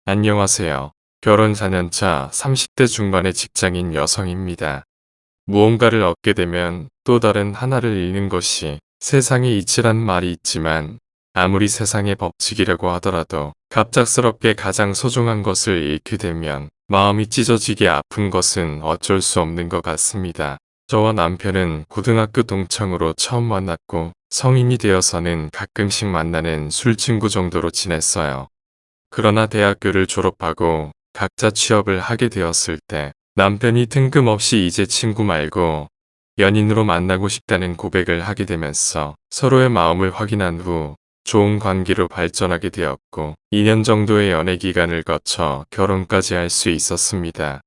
안녕하세요. 결혼 4년차 30대 중반의 직장인 여성입니다. 무언가를 얻게 되면 또 다른 하나를 잃는 것이 세상에 이치란 말이 있지만 아무리 세상의 법칙이라고 하더라도 갑작스럽게 가장 소중한 것을 잃게 되면 마음이 찢어지게 아픈 것은 어쩔 수 없는 것 같습니다. 저와 남편은 고등학교 동창으로 처음 만났고 성인이 되어서는 가끔씩 만나는 술친구 정도로 지냈어요. 그러나 대학교를 졸업하고 각자 취업을 하게 되었을 때 남편이 뜬금없이 이제 친구 말고 연인으로 만나고 싶다는 고백을 하게 되면서 서로의 마음을 확인한 후 좋은 관계로 발전하게 되었고 2년 정도의 연애 기간을 거쳐 결혼까지 할 수 있었습니다.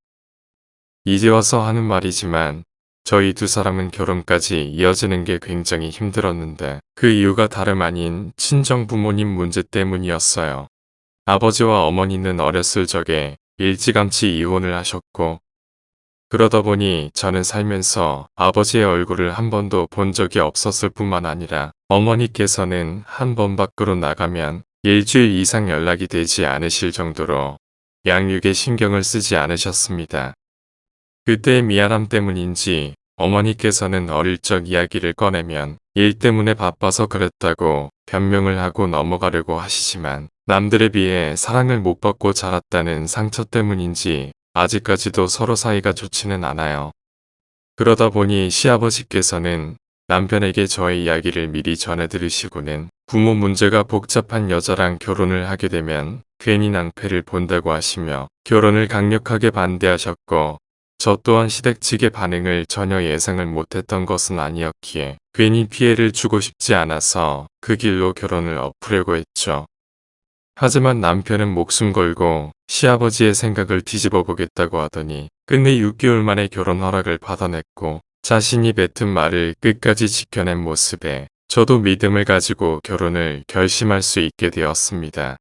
이제 와서 하는 말이지만 저희 두 사람은 결혼까지 이어지는 게 굉장히 힘들었는데 그 이유가 다름 아닌 친정 부모님 문제 때문이었어요. 아버지와 어머니는 어렸을 적에 일찌감치 이혼을 하셨고 그러다 보니 저는 살면서 아버지의 얼굴을 한 번도 본 적이 없었을 뿐만 아니라 어머니께서는 한 번 밖으로 나가면 일주일 이상 연락이 되지 않으실 정도로 양육에 신경을 쓰지 않으셨습니다. 그때의 미안함 때문인지 어머니께서는 어릴 적 이야기를 꺼내면 일 때문에 바빠서 그랬다고 변명을 하고 넘어가려고 하시지만 남들에 비해 사랑을 못 받고 자랐다는 상처 때문인지 아직까지도 서로 사이가 좋지는 않아요. 그러다 보니 시아버지께서는 남편에게 저의 이야기를 미리 전해 들으시고는 부모 문제가 복잡한 여자랑 결혼을 하게 되면 괜히 낭패를 본다고 하시며 결혼을 강력하게 반대하셨고 저 또한 시댁 측의 반응을 전혀 예상을 못했던 것은 아니었기에 괜히 피해를 주고 싶지 않아서 그 길로 결혼을 엎으려고 했죠. 하지만 남편은 목숨 걸고 시아버지의 생각을 뒤집어 보겠다고 하더니 끝내 6개월 만에 결혼 허락을 받아냈고 자신이 뱉은 말을 끝까지 지켜낸 모습에 저도 믿음을 가지고 결혼을 결심할 수 있게 되었습니다.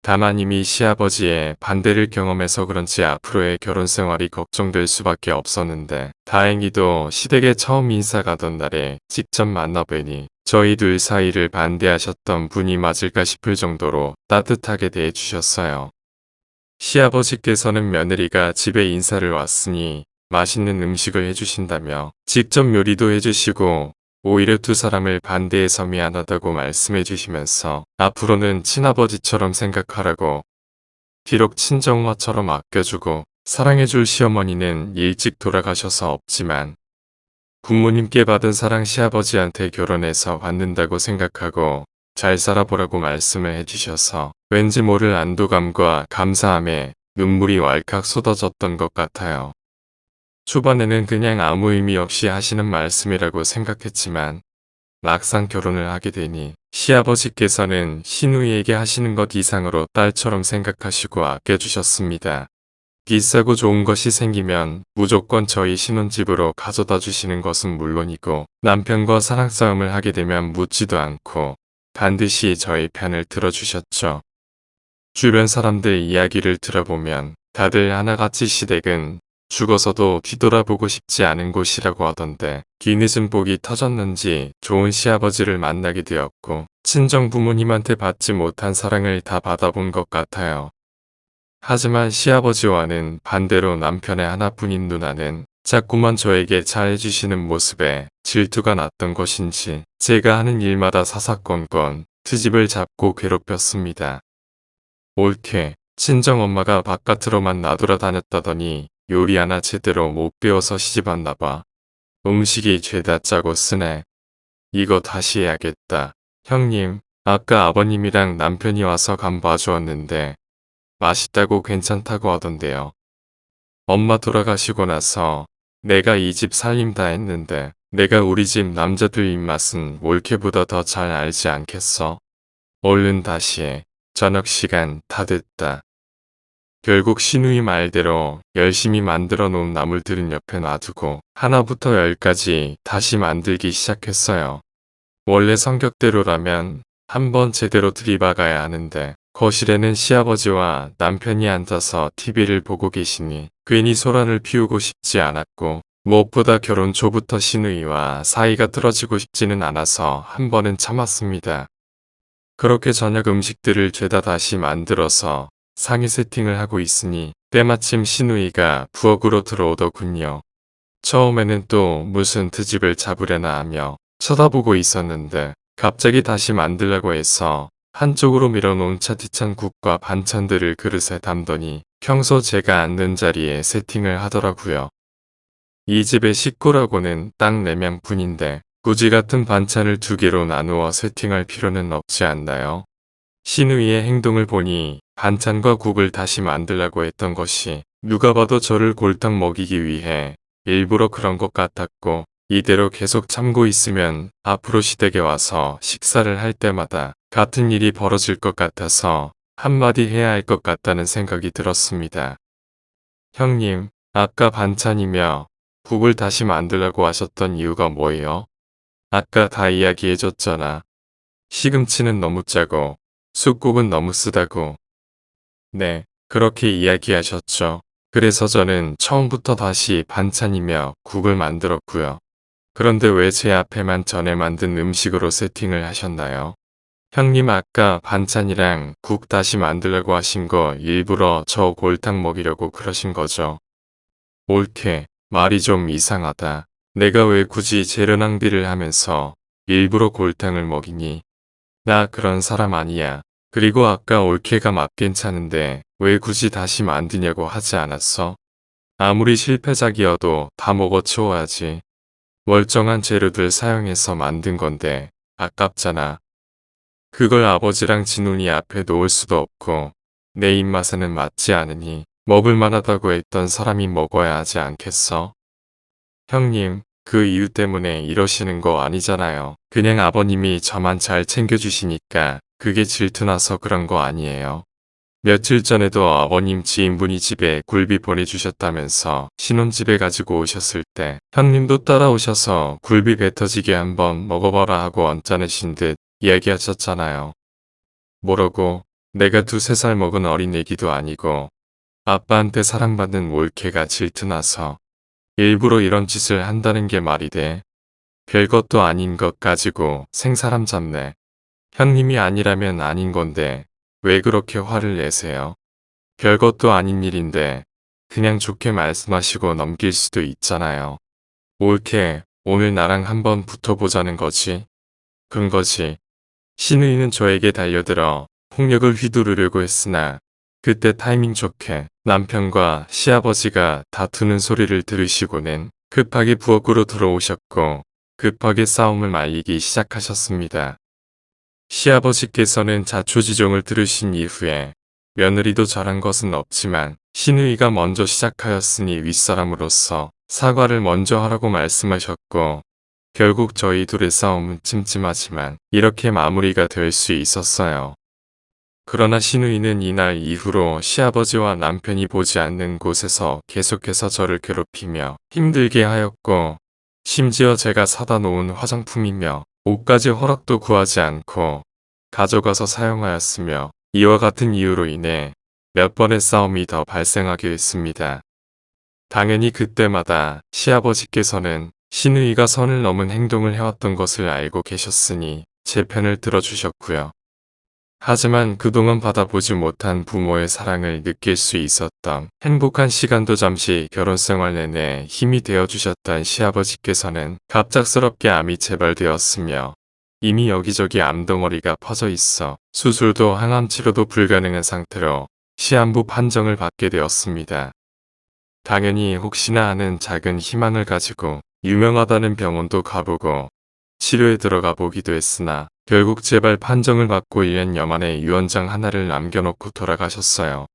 다만 이미 시아버지의 반대를 경험해서 그런지 앞으로의 결혼 생활이 걱정될 수밖에 없었는데 다행히도 시댁에 처음 인사 가던 날에 직접 만나뵈니 저희 둘 사이를 반대하셨던 분이 맞을까 싶을 정도로 따뜻하게 대해주셨어요. 시아버지께서는 며느리가 집에 인사를 왔으니 맛있는 음식을 해주신다며 직접 요리도 해주시고 오히려 두 사람을 반대해서 미안하다고 말씀해 주시면서 앞으로는 친아버지처럼 생각하라고 비록 친정엄마처럼 아껴주고 사랑해줄 시어머니는 일찍 돌아가셔서 없지만 부모님께 받은 사랑 시아버지한테 결혼해서 받는다고 생각하고 잘 살아보라고 말씀을 해주셔서 왠지 모를 안도감과 감사함에 눈물이 왈칵 쏟아졌던 것 같아요. 초반에는 그냥 아무 의미 없이 하시는 말씀이라고 생각했지만 막상 결혼을 하게 되니 시아버지께서는 시누이에게 하시는 것 이상으로 딸처럼 생각하시고 아껴주셨습니다. 비싸고 좋은 것이 생기면 무조건 저희 신혼집으로 가져다 주시는 것은 물론이고 남편과 사랑 싸움을 하게 되면 묻지도 않고 반드시 저희 편을 들어주셨죠. 주변 사람들 이야기를 들어보면 다들 하나같이 시댁은 죽어서도 뒤돌아보고 싶지 않은 곳이라고 하던데 뒤늦은 복이 터졌는지 좋은 시아버지를 만나게 되었고 친정 부모님한테 받지 못한 사랑을 다 받아본 것 같아요. 하지만 시아버지와는 반대로 남편의 하나뿐인 누나는 자꾸만 저에게 잘해주시는 모습에 질투가 났던 것인지 제가 하는 일마다 사사건건 트집을 잡고 괴롭혔습니다. 옳게 친정엄마가 바깥으로만 나돌아다녔다더니 요리 하나 제대로 못 배워서 시집왔나봐. 음식이 죄다 짜고 쓰네. 이거 다시 해야겠다. 형님, 아까 아버님이랑 남편이 와서 간 봐주었는데 맛있다고 괜찮다고 하던데요. 엄마 돌아가시고 나서 내가 이 집 살림 다 했는데 내가 우리 집 남자들 입맛은 올케보다 더 잘 알지 않겠어? 얼른 다시 해. 저녁 시간 다 됐다. 결국 시누이 말대로 열심히 만들어 놓은 나물들은 옆에 놔두고 하나부터 열까지 다시 만들기 시작했어요. 원래 성격대로라면 한번 제대로 들이박아야 하는데 거실에는 시아버지와 남편이 앉아서 TV를 보고 계시니 괜히 소란을 피우고 싶지 않았고 무엇보다 결혼 초부터 시누이와 사이가 틀어지고 싶지는 않아서 한 번은 참았습니다. 그렇게 저녁 음식들을 죄다 다시 만들어서 상의 세팅을 하고 있으니 때마침 신우이가 부엌으로 들어오더군요. 처음에는 또 무슨 트집을 잡으려나 하며 쳐다보고 있었는데 갑자기 다시 만들라고 해서 한쪽으로 밀어놓은 차디찬 국과 반찬들을 그릇에 담더니 평소 제가 앉는 자리에 세팅을 하더라고요. 이 집의 식구라고는 딱 4명 뿐인데 굳이 같은 반찬을 2개로 나누어 세팅할 필요는 없지 않나요? 신우이의 행동을 보니 반찬과 국을 다시 만들라고 했던 것이 누가 봐도 저를 골탕 먹이기 위해 일부러 그런 것 같았고, 이대로 계속 참고 있으면 앞으로 시댁에 와서 식사를 할 때마다 같은 일이 벌어질 것 같아서 한마디 해야 할 것 같다는 생각이 들었습니다. 형님, 아까 반찬이며 국을 다시 만들라고 하셨던 이유가 뭐예요? 아까 다 이야기해줬잖아. 시금치는 너무 짜고 쑥국은 너무 쓰다고. 네, 그렇게 이야기하셨죠. 그래서 저는 처음부터 다시 반찬이며 국을 만들었고요. 그런데 왜 제 앞에만 전에 만든 음식으로 세팅을 하셨나요? 형님 아까 반찬이랑 국 다시 만들려고 하신 거 일부러 저 골탕 먹이려고 그러신 거죠. 옳게, 말이 좀 이상하다. 내가 왜 굳이 재료 낭비를 하면서 일부러 골탕을 먹이니? 나 그런 사람 아니야. 그리고 아까 올케가 맛 괜찮은데 왜 굳이 다시 만드냐고 하지 않았어? 아무리 실패작이어도 다 먹어 치워야지. 멀쩡한 재료들 사용해서 만든 건데 아깝잖아. 그걸 아버지랑 진훈이 앞에 놓을 수도 없고 내 입맛에는 맞지 않으니 먹을 만하다고 했던 사람이 먹어야 하지 않겠어? 형님, 그 이유 때문에 이러시는 거 아니잖아요. 그냥 아버님이 저만 잘 챙겨주시니까 그게 질투나서 그런 거 아니에요. 며칠 전에도 아버님 지인분이 집에 굴비 보내주셨다면서 신혼집에 가지고 오셨을 때 형님도 따라오셔서 굴비 배 터지게 한번 먹어봐라 하고 언짢으신 듯 이야기하셨잖아요. 뭐라고? 내가 2~3살 먹은 어린애기도 아니고 아빠한테 사랑받는 올케가 질투나서 일부러 이런 짓을 한다는 게 말이 돼. 별것도 아닌 것 가지고 생사람 잡네. 형님이 아니라면 아닌 건데 왜 그렇게 화를 내세요? 별것도 아닌 일인데 그냥 좋게 말씀하시고 넘길 수도 있잖아요. 옳게 오늘 나랑 한번 붙어보자는 거지. 그런 거지. 신우이는 저에게 달려들어 폭력을 휘두르려고 했으나 그때 타이밍 좋게 남편과 시아버지가 다투는 소리를 들으시고는 급하게 부엌으로 들어오셨고 급하게 싸움을 말리기 시작하셨습니다. 시아버지께서는 자초지종을 들으신 이후에 며느리도 잘한 것은 없지만 신우이가 먼저 시작하였으니 윗사람으로서 사과를 먼저 하라고 말씀하셨고 결국 저희 둘의 싸움은 찜찜하지만 이렇게 마무리가 될 수 있었어요. 그러나 신우이는 이날 이후로 시아버지와 남편이 보지 않는 곳에서 계속해서 저를 괴롭히며 힘들게 하였고 심지어 제가 사다 놓은 화장품이며 옷까지 허락도 구하지 않고 가져가서 사용하였으며 이와 같은 이유로 인해 몇 번의 싸움이 더 발생하게 했습니다. 당연히 그때마다 시아버지께서는 신우이가 선을 넘은 행동을 해왔던 것을 알고 계셨으니 제 편을 들어주셨고요. 하지만 그동안 받아보지 못한 부모의 사랑을 느낄 수 있었던 행복한 시간도 잠시 결혼 생활 내내 힘이 되어주셨던 시아버지께서는 갑작스럽게 암이 재발되었으며 이미 여기저기 암덩어리가 퍼져 있어 수술도 항암 치료도 불가능한 상태로 시한부 판정을 받게 되었습니다. 당연히 혹시나 하는 작은 희망을 가지고 유명하다는 병원도 가보고 치료에 들어가 보기도 했으나 결국 재발 판정을 받고 1년여 만에 유언장 하나를 남겨놓고 돌아가셨어요.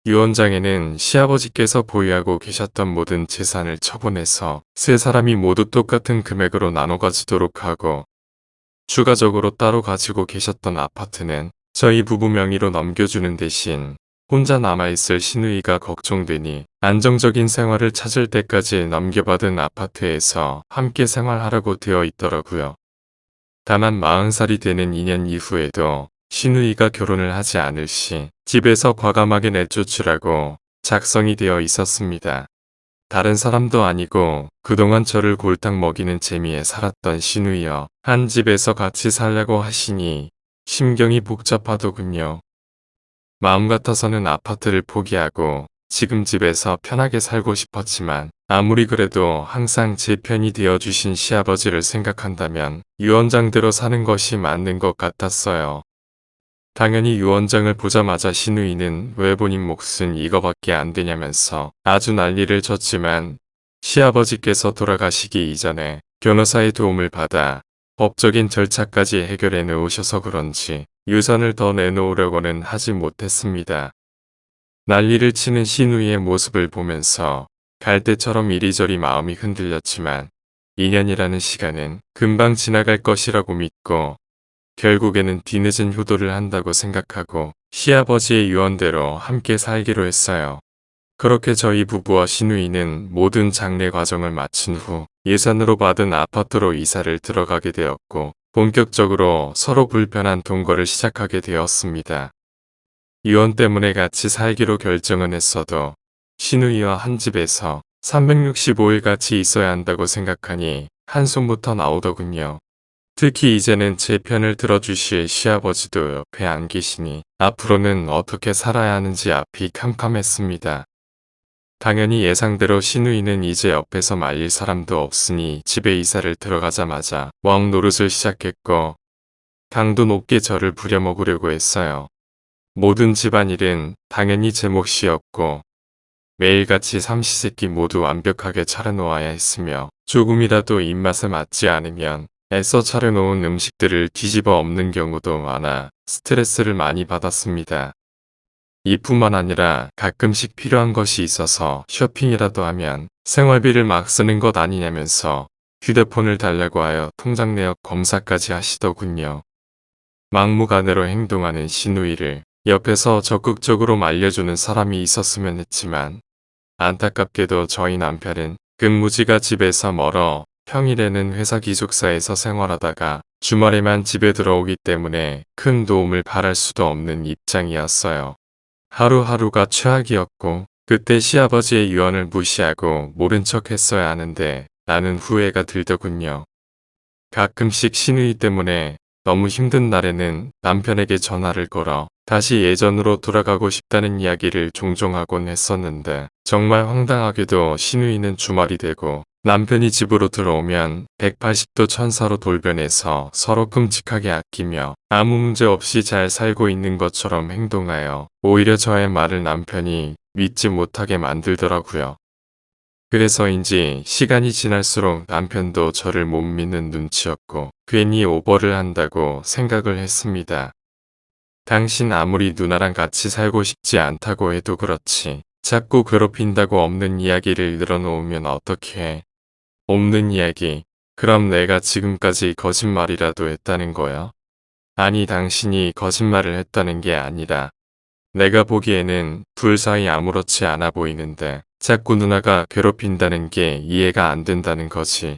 유언장에는 시아버지께서 보유하고 계셨던 모든 재산을 처분해서 세 사람이 모두 똑같은 금액으로 나눠 가지도록 하고 추가적으로 따로 가지고 계셨던 아파트는 저희 부부 명의로 넘겨주는 대신 혼자 남아있을 신우이가 걱정되니 안정적인 생활을 찾을 때까지 넘겨받은 아파트에서 함께 생활하라고 되어 있더라고요. 다만 40살이 되는 2년 이후에도 신우이가 결혼을 하지 않을 시 집에서 과감하게 내쫓으라고 작성이 되어 있었습니다. 다른 사람도 아니고 그동안 저를 골탕 먹이는 재미에 살았던 신우이여 한 집에서 같이 살려고 하시니 심경이 복잡하더군요. 마음 같아서는 아파트를 포기하고 지금 집에서 편하게 살고 싶었지만 아무리 그래도 항상 제 편이 되어주신 시아버지를 생각한다면 유언장대로 사는 것이 맞는 것 같았어요. 당연히 유언장을 보자마자 시누이는 왜 본인 몫은 이거밖에 안 되냐면서 아주 난리를 쳤지만 시아버지께서 돌아가시기 이전에 변호사의 도움을 받아 법적인 절차까지 해결해 놓으셔서 그런지 유산을 더 내놓으려고는 하지 못했습니다. 난리를 치는 시누이의 모습을 보면서 갈대처럼 이리저리 마음이 흔들렸지만 2년이라는 시간은 금방 지나갈 것이라고 믿고 결국에는 뒤늦은 효도를 한다고 생각하고 시아버지의 유언대로 함께 살기로 했어요. 그렇게 저희 부부와 시누이는 모든 장례 과정을 마친 후 예산으로 받은 아파트로 이사를 들어가게 되었고 본격적으로 서로 불편한 동거를 시작하게 되었습니다. 유언 때문에 같이 살기로 결정은 했어도 시누이와 한 집에서 365일 같이 있어야 한다고 생각하니 한숨부터 나오더군요. 특히 이제는 제 편을 들어주실 시아버지도 옆에 안 계시니 앞으로는 어떻게 살아야 하는지 앞이 캄캄했습니다. 당연히 예상대로 시누이는 이제 옆에서 말릴 사람도 없으니 집에 이사를 들어가자마자 왕 노릇을 시작했고 강도 높게 저를 부려먹으려고 했어요. 모든 집안일은 당연히 제 몫이었고 매일같이 삼시세끼 모두 완벽하게 차려놓아야 했으며 조금이라도 입맛에 맞지 않으면 애써 차려놓은 음식들을 뒤집어 엎는 경우도 많아 스트레스를 많이 받았습니다. 이뿐만 아니라 가끔씩 필요한 것이 있어서 쇼핑이라도 하면 생활비를 막 쓰는 것 아니냐면서 휴대폰을 달라고 하여 통장 내역 검사까지 하시더군요. 막무가내로 행동하는 시누이를 옆에서 적극적으로 말려주는 사람이 있었으면 했지만 안타깝게도 저희 남편은 근무지가 집에서 멀어 평일에는 회사 기숙사에서 생활하다가 주말에만 집에 들어오기 때문에 큰 도움을 바랄 수도 없는 입장이었어요. 하루하루가 최악이었고 그때 시아버지의 유언을 무시하고 모른 척 했어야 하는데 나는 후회가 들더군요. 가끔씩 시누이 때문에 너무 힘든 날에는 남편에게 전화를 걸어 다시 예전으로 돌아가고 싶다는 이야기를 종종 하곤 했었는데 정말 황당하게도 시누이는 주말이 되고 남편이 집으로 들어오면 180도 천사로 돌변해서 서로 끔찍하게 아끼며 아무 문제 없이 잘 살고 있는 것처럼 행동하여 오히려 저의 말을 남편이 믿지 못하게 만들더라고요. 그래서인지 시간이 지날수록 남편도 저를 못 믿는 눈치였고 괜히 오버를 한다고 생각을 했습니다. 당신 아무리 누나랑 같이 살고 싶지 않다고 해도 그렇지 자꾸 괴롭힌다고 없는 이야기를 늘어놓으면 어떻게 해? 없는 이야기. 그럼 내가 지금까지 거짓말이라도 했다는 거야? 아니 당신이 거짓말을 했다는 게 아니라 내가 보기에는 둘 사이 아무렇지 않아 보이는데 자꾸 누나가 괴롭힌다는 게 이해가 안 된다는 거지.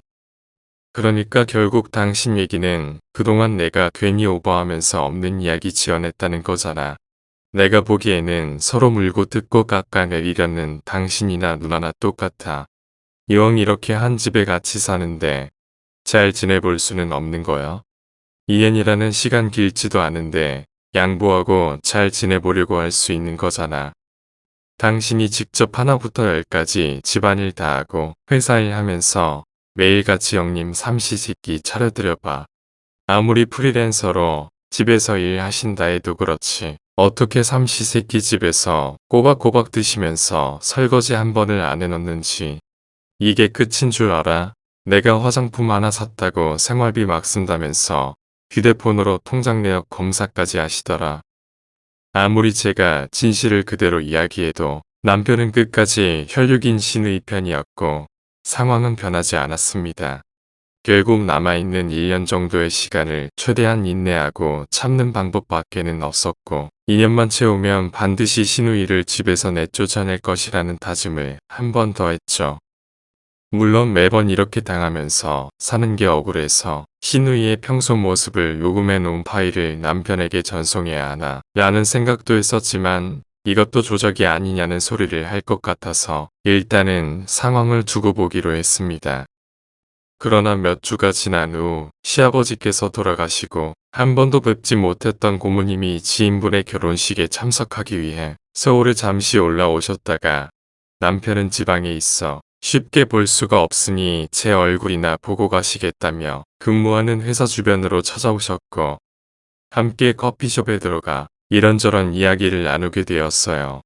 그러니까 결국 당신 얘기는 그동안 내가 괜히 오버하면서 없는 이야기 지어냈다는 거잖아. 내가 보기에는 서로 물고 뜯고 깎아내리려는 당신이나 누나나 똑같아. 이왕 이렇게 한 집에 같이 사는데 잘 지내볼 수는 없는 거야? 2년이라는 시간 길지도 않은데 양보하고 잘 지내보려고 할 수 있는 거잖아. 당신이 직접 하나부터 열까지 집안일 다 하고 회사일 하면서 매일같이 형님 삼시세끼 차려드려봐. 아무리 프리랜서로 집에서 일하신다 해도 그렇지. 어떻게 삼시세끼 집에서 꼬박꼬박 드시면서 설거지 한 번을 안 해놓는지. 이게 끝인 줄 알아? 내가 화장품 하나 샀다고 생활비 막 쓴다면서 휴대폰으로 통장 내역 검사까지 하시더라. 아무리 제가 진실을 그대로 이야기해도 남편은 끝까지 혈육인 시누이 편이었고 상황은 변하지 않았습니다. 결국 남아있는 1년 정도의 시간을 최대한 인내하고 참는 방법밖에는 없었고 2년만 채우면 반드시 시누이를 집에서 내쫓아낼 것이라는 다짐을 한 번 더 했죠. 물론 매번 이렇게 당하면서 사는 게 억울해서 시누이의 평소 모습을 녹음해 놓은 파일을 남편에게 전송해야 하나 라는 생각도 했었지만 이것도 조작이 아니냐는 소리를 할 것 같아서 일단은 상황을 두고 보기로 했습니다. 그러나 몇 주가 지난 후 시아버지께서 돌아가시고 한 번도 뵙지 못했던 고모님이 지인분의 결혼식에 참석하기 위해 서울에 잠시 올라오셨다가 남편은 지방에 있어 쉽게 볼 수가 없으니 제 얼굴이나 보고 가시겠다며 근무하는 회사 주변으로 찾아오셨고 함께 커피숍에 들어가 이런저런 이야기를 나누게 되었어요.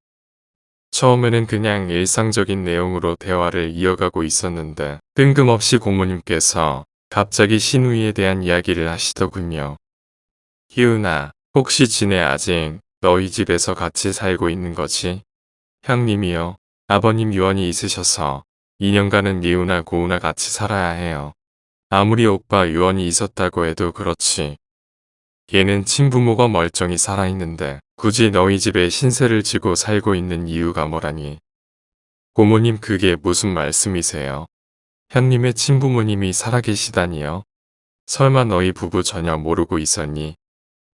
처음에는 그냥 일상적인 내용으로 대화를 이어가고 있었는데 뜬금없이 고모님께서 갑자기 시누이에 대한 이야기를 하시더군요. 희은아, 혹시 지네 아직 너희 집에서 같이 살고 있는 거지? 형님이요. 아버님 유언이 있으셔서 2년간은 니우나 고우나 같이 살아야 해요. 아무리 오빠 유언이 있었다고 해도 그렇지. 얘는 친부모가 멀쩡히 살아있는데 굳이 너희 집에 신세를 지고 살고 있는 이유가 뭐라니. 고모님 그게 무슨 말씀이세요? 형님의 친부모님이 살아계시다니요? 설마 너희 부부 전혀 모르고 있었니?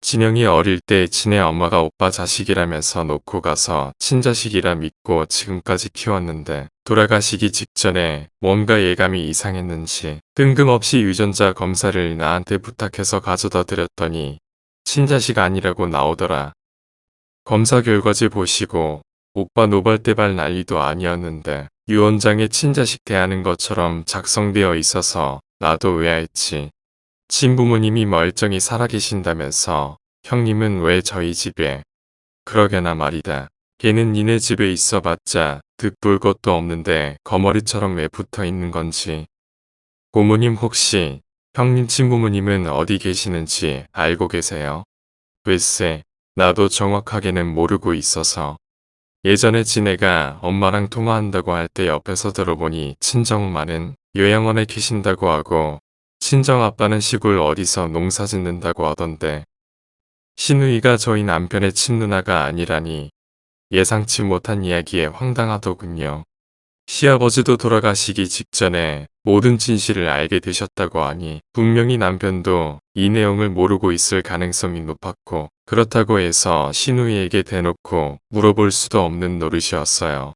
진영이 어릴 때 지네 엄마가 오빠 자식이라면서 놓고 가서 친자식이라 믿고 지금까지 키웠는데 돌아가시기 직전에 뭔가 예감이 이상했는지 뜬금없이 유전자 검사를 나한테 부탁해서 가져다 드렸더니 친자식 아니라고 나오더라. 검사 결과지 보시고 오빠 노발대발 난리도 아니었는데 유언장에 친자식 대하는 것처럼 작성되어 있어서 나도 의아했지. 친부모님이 멀쩡히 살아계신다면서 형님은 왜 저희 집에. 그러게나 말이다. 걔는 니네 집에 있어봤자 득볼 것도 없는데 거머리처럼 왜 붙어 있는 건지. 고모님 혹시 형님 친부모님은 어디 계시는지 알고 계세요? 글쎄, 나도 정확하게는 모르고 있어서. 예전에 지네가 엄마랑 통화한다고 할 때 옆에서 들어보니 친정엄마는 요양원에 계신다고 하고 친정아빠는 시골 어디서 농사 짓는다고 하던데 시누이가 저희 남편의 친누나가 아니라니 예상치 못한 이야기에 황당하더군요. 시아버지도 돌아가시기 직전에 모든 진실을 알게 되셨다고 하니 분명히 남편도 이 내용을 모르고 있을 가능성이 높았고 그렇다고 해서 시누이에게 대놓고 물어볼 수도 없는 노릇이었어요.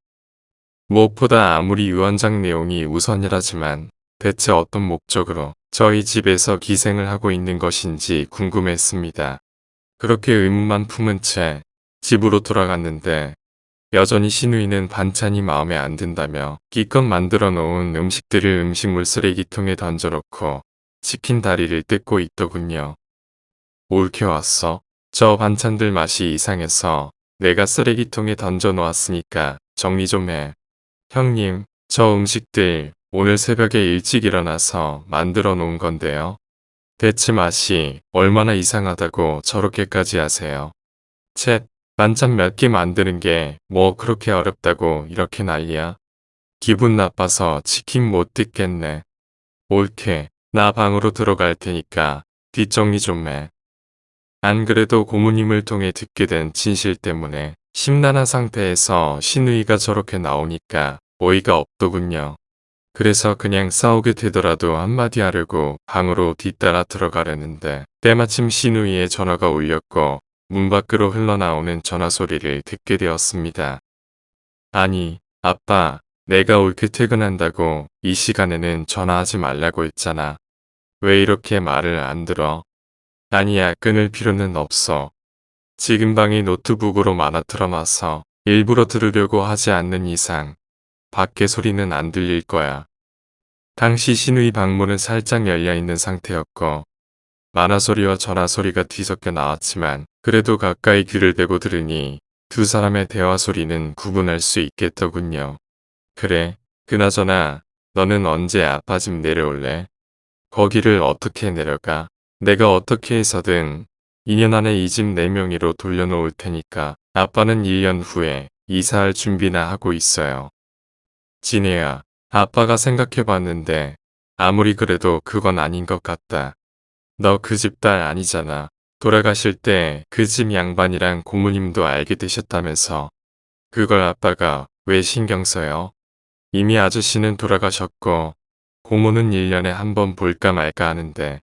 무엇보다 아무리 유언장 내용이 우선이라지만 대체 어떤 목적으로 저희 집에서 기생을 하고 있는 것인지 궁금했습니다. 그렇게 의문만 품은 채 집으로 돌아갔는데 여전히 시누이는 반찬이 마음에 안 든다며 기껏 만들어 놓은 음식들을 음식물 쓰레기통에 던져놓고 치킨 다리를 뜯고 있더군요. 올케 왔어? 저 반찬들 맛이 이상해서 내가 쓰레기통에 던져 놓았으니까 정리 좀 해. 형님, 저 음식들 오늘 새벽에 일찍 일어나서 만들어 놓은 건데요. 대체 맛이 얼마나 이상하다고 저렇게까지 하세요. 쳇, 반찬 몇 개 만드는 게 뭐 그렇게 어렵다고 이렇게 난리야. 기분 나빠서 치킨 못 뜯겠네. 옳게, 나 방으로 들어갈 테니까 뒷정리 좀 해. 안 그래도 고모님을 통해 듣게 된 진실 때문에 심란한 상태에서 시누이가 저렇게 나오니까 어이가 없더군요. 그래서 그냥 싸우게 되더라도 한마디 하려고 방으로 뒤따라 들어가려는데 때마침 시누이의 전화가 울렸고 문 밖으로 흘러나오는 전화 소리를 듣게 되었습니다. 아니, 아빠, 내가 올케 퇴근한다고 이 시간에는 전화하지 말라고 했잖아. 왜 이렇게 말을 안 들어? 아니야, 끊을 필요는 없어. 지금 방이 노트북으로 만화 틀어놔서 일부러 들으려고 하지 않는 이상 밖에 소리는 안 들릴 거야. 당시 시누이 방문은 살짝 열려있는 상태였고 만화 소리와 전화 소리가 뒤섞여 나왔지만 그래도 가까이 귀를 대고 들으니 두 사람의 대화 소리는 구분할 수 있겠더군요. 그래, 그나저나 너는 언제 아빠 집 내려올래? 거기를 어떻게 내려가? 내가 어떻게 해서든 2년 안에 이 집 내 명의로 돌려놓을 테니까 아빠는 1년 후에 이사할 준비나 하고 있어요. 진혜야, 아빠가 생각해봤는데 아무리 그래도 그건 아닌 것 같다. 너 그 집 딸 아니잖아. 돌아가실 때 그 집 양반이랑 고모님도 알게 되셨다면서. 그걸 아빠가 왜 신경 써요? 이미 아저씨는 돌아가셨고 고모는 1년에 한 번 볼까 말까 하는데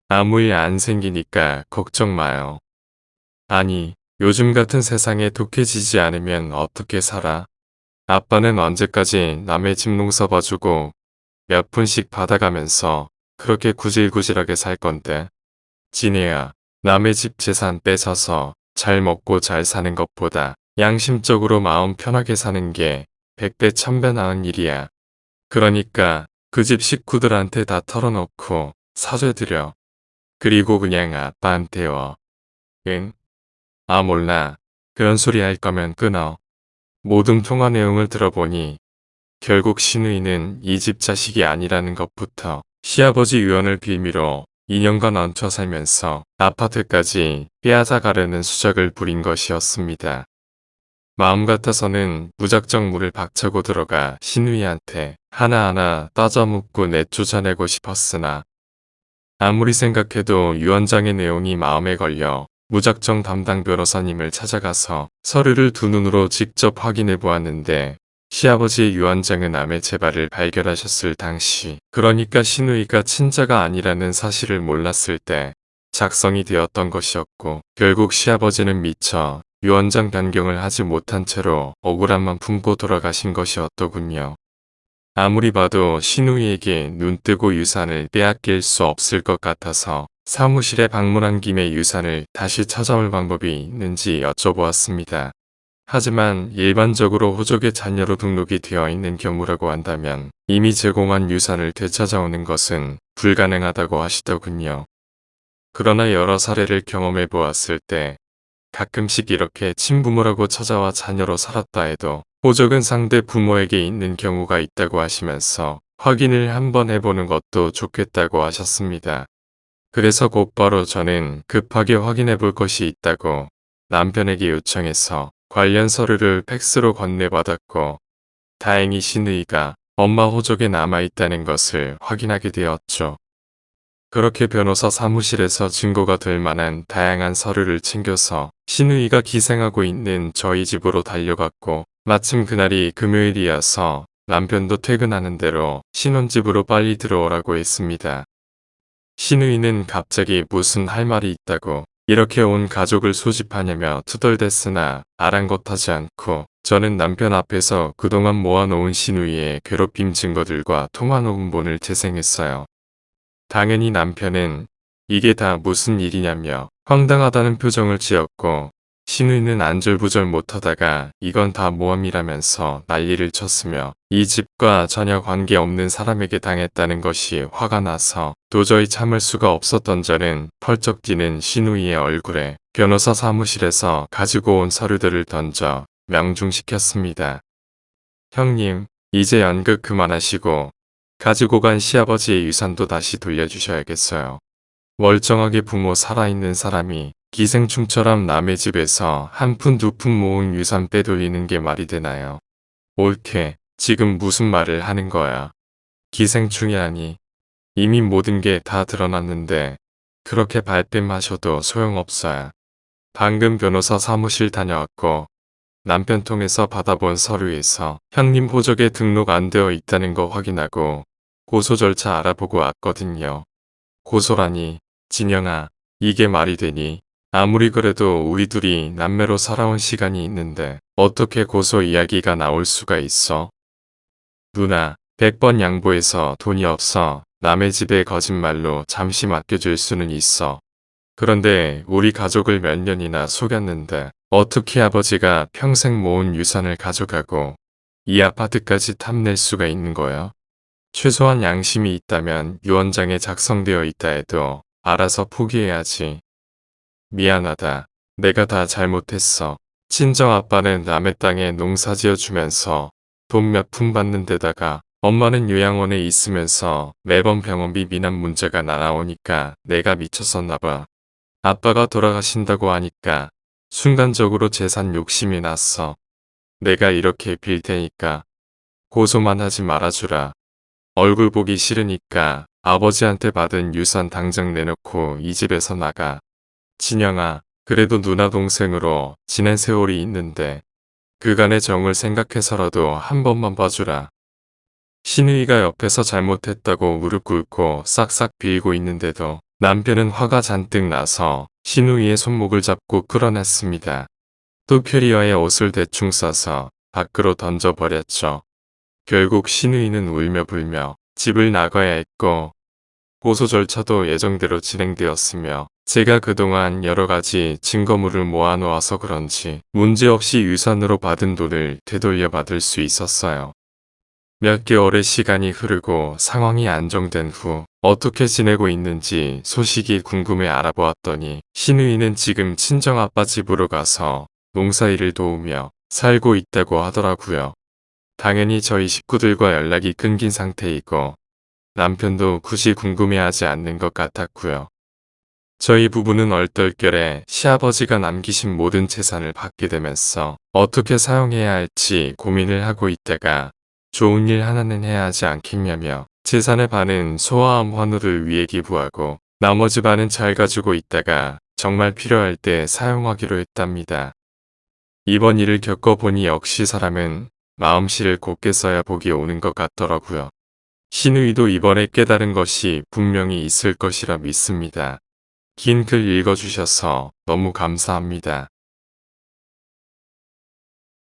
아무 일 안 생기니까 걱정 마요. 아니, 요즘 같은 세상에 독해지지 않으면 어떻게 살아? 아빠는 언제까지 남의 집 농사 봐주고 몇 푼씩 받아가면서 그렇게 구질구질하게 살 건데. 진혜야, 남의 집 재산 뺏어서 잘 먹고 잘 사는 것보다 양심적으로 마음 편하게 사는 게 100배 1000배 나은 일이야. 그러니까 그 집 식구들한테 다 털어놓고 사죄드려. 그리고 그냥 아빠한테 워. 응? 아 몰라. 그런 소리 할 거면 끊어. 모든 통화 내용을 들어보니 결국 신우이는 이 집 자식이 아니라는 것부터 시아버지 유언을 빌미로 2년간 얹혀 살면서 아파트까지 빼앗아가려는 수작을 부린 것이었습니다. 마음 같아서는 무작정 문을 박차고 들어가 신우이한테 하나하나 따져 묻고 내쫓아내고 싶었으나 아무리 생각해도 유언장의 내용이 마음에 걸려 무작정 담당 변호사님을 찾아가서 서류를 두 눈으로 직접 확인해 보았는데 시아버지의 유언장은 남의 재발을 발견하셨을 당시, 그러니까 신우이가 친자가 아니라는 사실을 몰랐을 때 작성이 되었던 것이었고, 결국 시아버지는 미처 유언장 변경을 하지 못한 채로 억울함만 품고 돌아가신 것이었더군요. 아무리 봐도 신우이에게 눈뜨고 유산을 빼앗길 수 없을 것 같아서 사무실에 방문한 김에 유산을 다시 찾아올 방법이 있는지 여쭤보았습니다. 하지만 일반적으로 호족의 자녀로 등록이 되어 있는 경우라고 한다면 이미 제공한 유산을 되찾아오는 것은 불가능하다고 하시더군요. 그러나 여러 사례를 경험해 보았을 때 가끔씩 이렇게 친부모라고 찾아와 자녀로 살았다 해도 호족은 상대 부모에게 있는 경우가 있다고 하시면서 확인을 한번 해보는 것도 좋겠다고 하셨습니다. 그래서 곧바로 저는 급하게 확인해 볼 것이 있다고 남편에게 요청해서 관련 서류를 팩스로 건네받았고, 다행히 신우이가 엄마 호족에 남아있다는 것을 확인하게 되었죠. 그렇게 변호사 사무실에서 증거가 될 만한 다양한 서류를 챙겨서 신우이가 기생하고 있는 저희 집으로 달려갔고, 마침 그날이 금요일이어서 남편도 퇴근하는 대로 신혼집으로 빨리 들어오라고 했습니다. 신우이는 갑자기 무슨 할 말이 있다고 이렇게 온 가족을 소집하냐며 투덜댔으나 아랑곳하지 않고 저는 남편 앞에서 그동안 모아놓은 신우이의 괴롭힘 증거들과 통화 녹음본을 재생했어요. 당연히 남편은 이게 다 무슨 일이냐며 황당하다는 표정을 지었고, 신우이는 안절부절 못하다가 이건 다 모함이라면서 난리를 쳤으며 이 집과 전혀 관계없는 사람에게 당했다는 것이 화가 나서 도저히 참을 수가 없었던 저는 펄쩍 뛰는 신우이의 얼굴에 변호사 사무실에서 가지고 온 서류들을 던져 명중시켰습니다. 형님, 이제 연극 그만하시고 가지고 간 시아버지의 유산도 다시 돌려주셔야겠어요. 멀쩡하게 부모 살아있는 사람이 기생충처럼 남의 집에서 한 푼 두 푼 모은 유산 빼돌리는 게 말이 되나요? 옳게, 지금 무슨 말을 하는 거야. 기생충이 아니. 이미 모든 게 다 드러났는데 그렇게 발뺌하셔도 소용없어요. 방금 변호사 사무실 다녀왔고 남편 통해서 받아본 서류에서 형님 호적에 등록 안 되어 있다는 거 확인하고 고소 절차 알아보고 왔거든요. 고소라니, 진영아, 이게 말이 되니? 아무리 그래도 우리 둘이 남매로 살아온 시간이 있는데 어떻게 고소 이야기가 나올 수가 있어? 누나, 100번 양보해서 돈이 없어 남의 집에 거짓말로 잠시 맡겨줄 수는 있어. 그런데 우리 가족을 몇 년이나 속였는데 어떻게 아버지가 평생 모은 유산을 가져가고 이 아파트까지 탐낼 수가 있는 거야? 최소한 양심이 있다면 유언장에 작성되어 있다 해도 알아서 포기해야지. 미안하다. 내가 다 잘못했어. 친정 아빠는 남의 땅에 농사 지어주면서 돈 몇 푼 받는 데다가 엄마는 요양원에 있으면서 매번 병원비 미납 문제가 나오니까 내가 미쳤었나봐. 아빠가 돌아가신다고 하니까 순간적으로 재산 욕심이 났어. 내가 이렇게 빌 테니까 고소만 하지 말아주라. 얼굴 보기 싫으니까 아버지한테 받은 유산 당장 내놓고 이 집에서 나가. 진영아, 그래도 누나 동생으로 지낸 세월이 있는데 그간의 정을 생각해서라도 한 번만 봐주라. 신우이가 옆에서 잘못했다고 무릎 꿇고 싹싹 빌고 있는데도 남편은 화가 잔뜩 나서 신우이의 손목을 잡고 끌어냈습니다. 또 캐리어에 옷을 대충 싸서 밖으로 던져버렸죠. 결국 신우이는 울며 불며 집을 나가야 했고 고소 절차도 예정대로 진행되었으며 제가 그동안 여러 가지 증거물을 모아놓아서 그런지 문제없이 유산으로 받은 돈을 되돌려 받을 수 있었어요. 몇 개월의 시간이 흐르고 상황이 안정된 후 어떻게 지내고 있는지 소식이 궁금해 알아보았더니 신우이는 지금 친정아빠 집으로 가서 농사일을 도우며 살고 있다고 하더라고요. 당연히 저희 식구들과 연락이 끊긴 상태이고 남편도 굳이 궁금해하지 않는 것 같았고요. 저희 부부는 얼떨결에 시아버지가 남기신 모든 재산을 받게 되면서 어떻게 사용해야 할지 고민을 하고 있다가 좋은 일 하나는 해야 하지 않겠냐며 재산의 반은 소아암 환우를 위해 기부하고 나머지 반은 잘 가지고 있다가 정말 필요할 때 사용하기로 했답니다. 이번 일을 겪어보니 역시 사람은 마음씨를 곱게 써야 복이 오는 것 같더라고요. 신우이도 이번에 깨달은 것이 분명히 있을 것이라 믿습니다. 긴 글 읽어주셔서 너무 감사합니다.